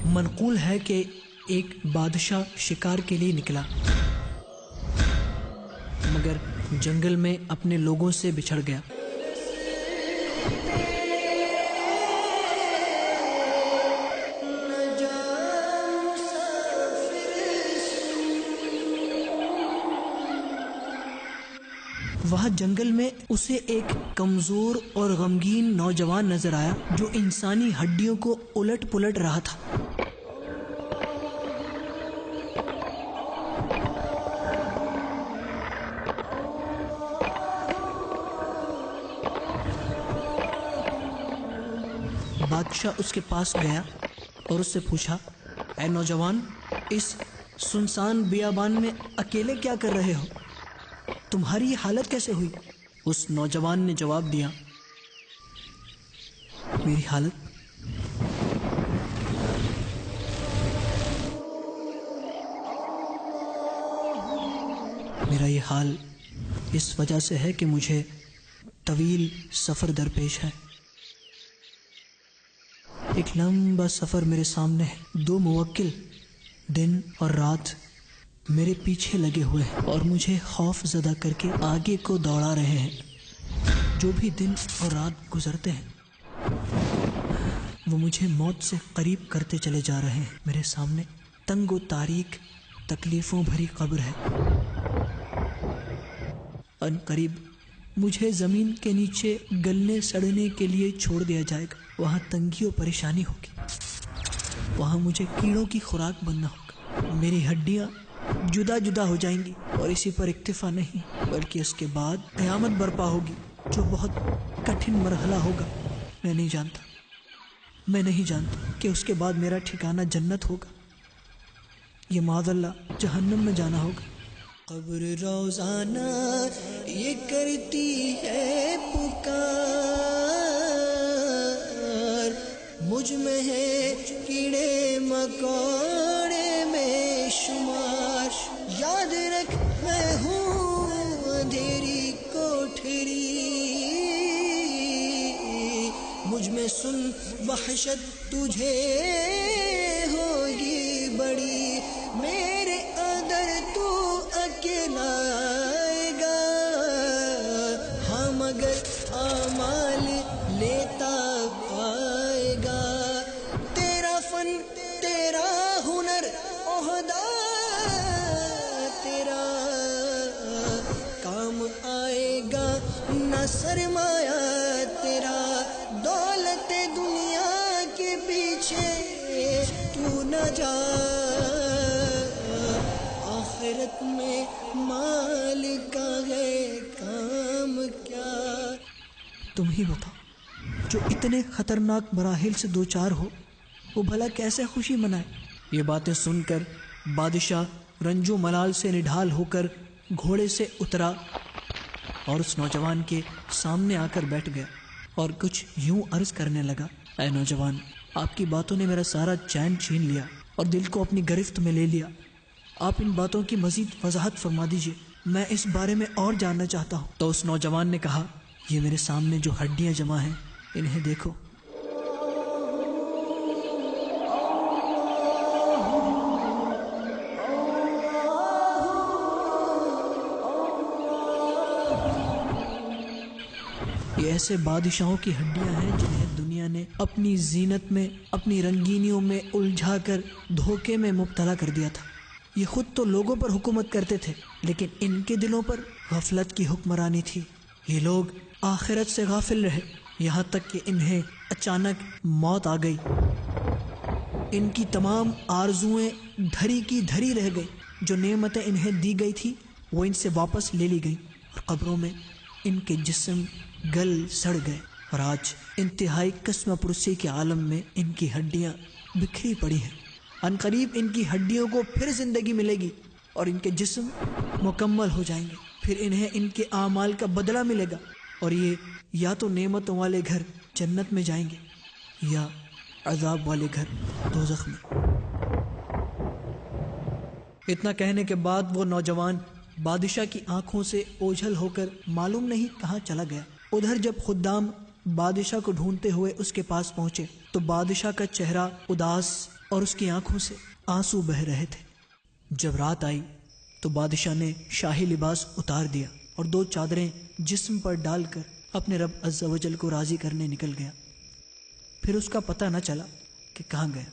منقول ہے کہ ایک بادشاہ شکار کے لیے نکلا، مگر جنگل میں اپنے لوگوں سے بچھڑ گیا۔ وہاں جنگل میں اسے ایک کمزور اور غمگین نوجوان نظر آیا جو انسانی ہڈیوں کو الٹ پلٹ رہا تھا۔ بادشاہ اس کے پاس گیا اور اس سے پوچھا، اے نوجوان، اس سنسان بیابان میں اکیلے کیا کر رہے ہو؟ تمہاری یہ حالت کیسے ہوئی؟ اس نوجوان نے جواب دیا، میری حالت میرا یہ حال اس وجہ سے ہے کہ مجھے طویل سفر درپیش ہے۔ ایک لمبا سفر میرے سامنے ہے، 2 موکل دن اور رات میرے پیچھے لگے ہوئے ہیں اور مجھے خوف زدہ کر کے آگے کو دوڑا رہے ہیں۔ جو بھی دن اور رات گزرتے ہیں وہ مجھے موت سے قریب کرتے چلے جا رہے ہیں۔ میرے سامنے تنگ و تاریک تکلیفوں بھری قبر ہے۔ ان قریب مجھے زمین کے نیچے گلنے سڑنے کے لیے چھوڑ دیا جائے گا۔ وہاں تنگی و پریشانی ہوگی، وہاں مجھے کیڑوں کی خوراک بننا ہوگا۔ میری ہڈیاں جدا جدا ہو جائیں گی اور اسی پر اکتفا نہیں بلکہ اس کے بعد قیامت برپا ہوگی جو بہت کٹھن مرحلہ ہوگا۔ میں نہیں جانتا کہ اس کے بعد میرا ٹھکانہ جنت ہوگا یا معاذ اللہ جہنم میں جانا ہوگا۔ قبر روزانہ یہ کرتی ہے پکار، مجھ میں ہے کیڑے مکوڑے میں شمار۔ یاد رکھ میں ہوں اندھیری کوٹھری، مجھ میں سن وحشت تجھے ہوگی بڑی، میرے اندر تو اکیلا آئے گا۔ ہاں مگر اعمال لیتا آئے گا، تیرا فن تیرا ہنر عہدہ تیرا کام آئے گا، نہ سرمایہ تیرا دولت دنیا کے پیچھے تو نہ جا، آخرت میں مال کا ہے کام کیا۔ تم ہی بتاؤ، جو اتنے خطرناک مراحل سے دوچار ہو وہ بھلا کیسے خوشی منائے؟ یہ باتیں سن کر بادشاہ رنج و ملال سے نڈھال ہو کر گھوڑے سے اترا اور اس نوجوان کے سامنے آ کر بیٹھ گیا اور کچھ یوں عرض کرنے لگا، اے نوجوان، آپ کی باتوں نے میرا سارا چین چھین لیا اور دل کو اپنی گرفت میں لے لیا۔ آپ ان باتوں کی مزید وضاحت فرما دیجیے، میں اس بارے میں اور جاننا چاہتا ہوں۔ تو اس نوجوان نے کہا، یہ میرے سامنے جو ہڈیاں جمع ہیں انہیں دیکھو۔ یہ ایسے بادشاہوں کی ہڈیاں ہیں جنہیں دنیا نے اپنی زینت میں، اپنی رنگینیوں میں الجھا کر دھوکے میں مبتلا کر دیا تھا۔ یہ خود تو لوگوں پر حکومت کرتے تھے لیکن ان کے دلوں پر غفلت کی حکمرانی تھی۔ یہ لوگ آخرت سے غافل رہے یہاں تک کہ انہیں اچانک موت آ گئی۔ ان کی تمام آرزوئیں دھری کی دھری رہ گئی، جو نعمتیں انہیں دی گئی تھی وہ ان سے واپس لے لی گئیں اور قبروں میں ان کے جسم گل سڑ گئے، اور آج انتہائی قسم پرسی کے عالم میں ان کی ہڈیاں بکھری پڑی ہیں۔ ان قریب ان کی ہڈیوں کو پھر زندگی ملے گی اور ان کے جسم مکمل ہو جائیں گے، پھر انہیں ان کے اعمال کا بدلہ ملے گا اور یہ یا تو نعمتوں والے گھر جنت میں جائیں گے یا عذاب والے گھر دوزخ میں۔ اتنا کہنے کے بعد وہ نوجوان بادشاہ کی آنکھوں سے اوجھل ہو کر معلوم نہیں کہاں چلا گیا۔ ادھر جب خدام بادشاہ کو ڈھونڈتے ہوئے اس کے پاس پہنچے تو بادشاہ کا چہرہ اداس اور اس کی آنکھوں سے آنسو بہہ رہے تھے۔ جب رات آئی تو بادشاہ نے شاہی لباس اتار دیا اور 2 چادریں جسم پر ڈال کر اپنے رب عز و جل کو راضی کرنے نکل گیا۔ پھر اس کا پتہ نہ چلا کہ کہاں گیا۔